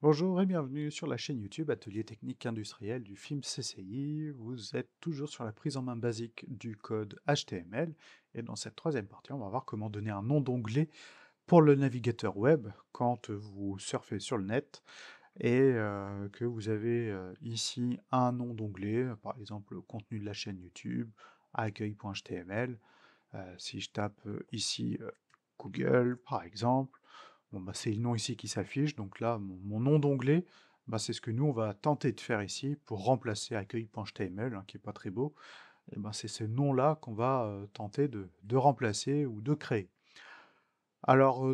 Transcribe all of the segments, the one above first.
Bonjour et bienvenue sur la chaîne YouTube Atelier technique industriel du film CCI. Vous êtes toujours sur la prise en main basique du code HTML et dans cette troisième partie, on va voir comment donner un nom d'onglet pour le navigateur web quand vous surfez sur le net et que vous avez ici un nom d'onglet, par exemple contenu de la chaîne YouTube, accueil.html. Si je tape ici Google par exemple, bon, bah, c'est le nom ici qui s'affiche, donc là, mon nom d'onglet, bah, c'est ce que nous, on va tenter de faire ici pour remplacer accueil.html, hein, qui est pas très beau. Et ben, c'est ce nom-là qu'on va tenter de remplacer ou de créer. Alors,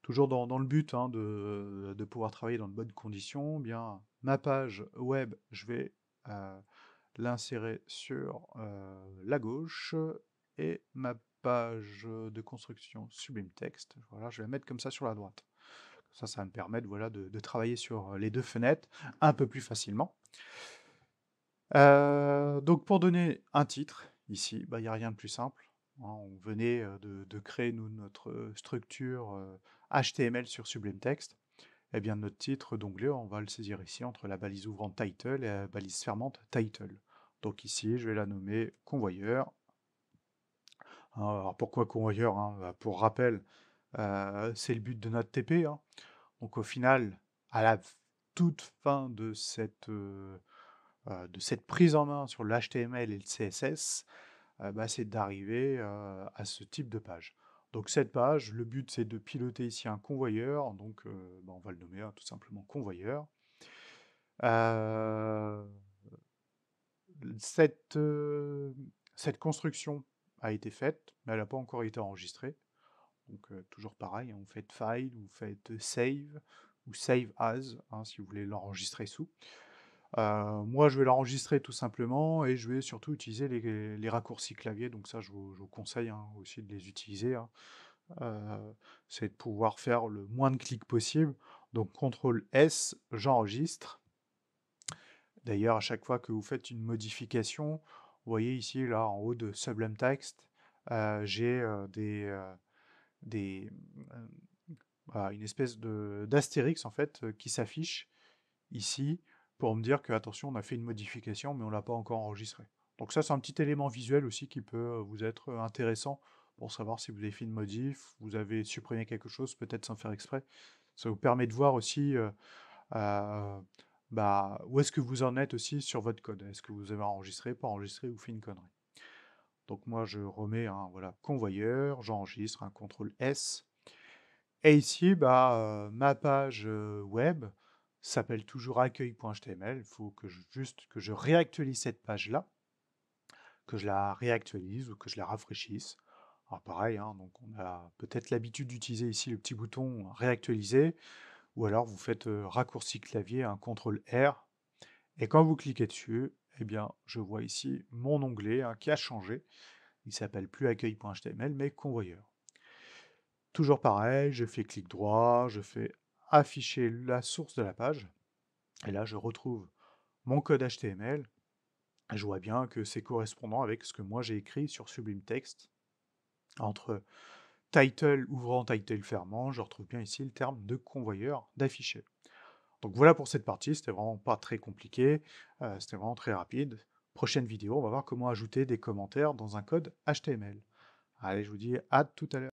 toujours dans le but hein, de pouvoir travailler dans de bonnes conditions, eh bien, ma page web, je vais l'insérer sur la gauche et ma page de construction Sublime Text, voilà, je vais la mettre comme ça sur la droite. Ça va me permettre voilà, de travailler sur les deux fenêtres un peu plus facilement. Donc pour donner un titre, ici, bah, il n'y a rien de plus simple, hein. On venait de créer notre structure HTML sur Sublime Text. Eh bien notre titre d'onglet, on va le saisir ici entre la balise ouvrante title et la balise fermante title. Donc ici, je vais la nommer convoyeur. Alors pourquoi convoyeur hein? Bah, pour rappel, c'est le but de notre TP, hein. Donc au final, à la toute fin de cette prise en main sur le HTML et le CSS, bah, c'est d'arriver à ce type de page. Donc cette page, le but c'est de piloter ici un convoyeur, donc bah, on va le nommer hein, tout simplement convoyeur. Euh, cette construction a été faite, mais elle n'a pas encore été enregistrée. Donc toujours pareil, hein, vous faites file, vous faites save, ou save as, hein, si vous voulez l'enregistrer sous. Moi, je vais l'enregistrer tout simplement et je vais surtout utiliser les raccourcis clavier. Donc ça, je vous conseille hein, aussi de les utiliser, hein. C'est de pouvoir faire le moins de clics possible. Donc CTRL S, j'enregistre. D'ailleurs, à chaque fois que vous faites une modification, vous voyez ici, là, en haut de Sublime Text, j'ai des, voilà, une espèce d'astérix en fait qui s'affiche ici pour me dire que attention on a fait une modification mais on l'a pas encore enregistré. Donc ça c'est un petit élément visuel aussi qui peut vous être intéressant pour savoir si vous avez fait une modif, vous avez supprimé quelque chose peut-être sans faire exprès. Ça vous permet de voir aussi euh, bah, où est-ce que vous en êtes aussi sur votre code. Est-ce que vous avez enregistré, pas enregistré ou fait une connerie. Donc moi je remets un voilà, convoyeur, j'enregistre un CTRL S. Et ici, bah, ma page web s'appelle toujours accueil.html. Il faut juste que je réactualise cette page-là, que je la réactualise ou que je la rafraîchisse. Alors pareil, hein, donc on a peut-être l'habitude d'utiliser ici le petit bouton réactualiser, ou alors vous faites raccourci clavier, un CTRL R, et quand vous cliquez dessus, eh bien, je vois ici mon onglet hein, qui a changé. Il s'appelle plus accueil.html, mais convoyeur. Toujours pareil, je fais clic droit, je fais afficher la source de la page, et là je retrouve mon code HTML, et je vois bien que c'est correspondant avec ce que moi j'ai écrit sur Sublime Text, entre title ouvrant, title fermant, je retrouve bien ici le terme de convoyeur d'afficher. Donc voilà pour cette partie, c'était vraiment pas très compliqué, c'était vraiment très rapide. Prochaine vidéo, on va voir comment ajouter des commentaires dans un code HTML. Allez, je vous dis à tout à l'heure.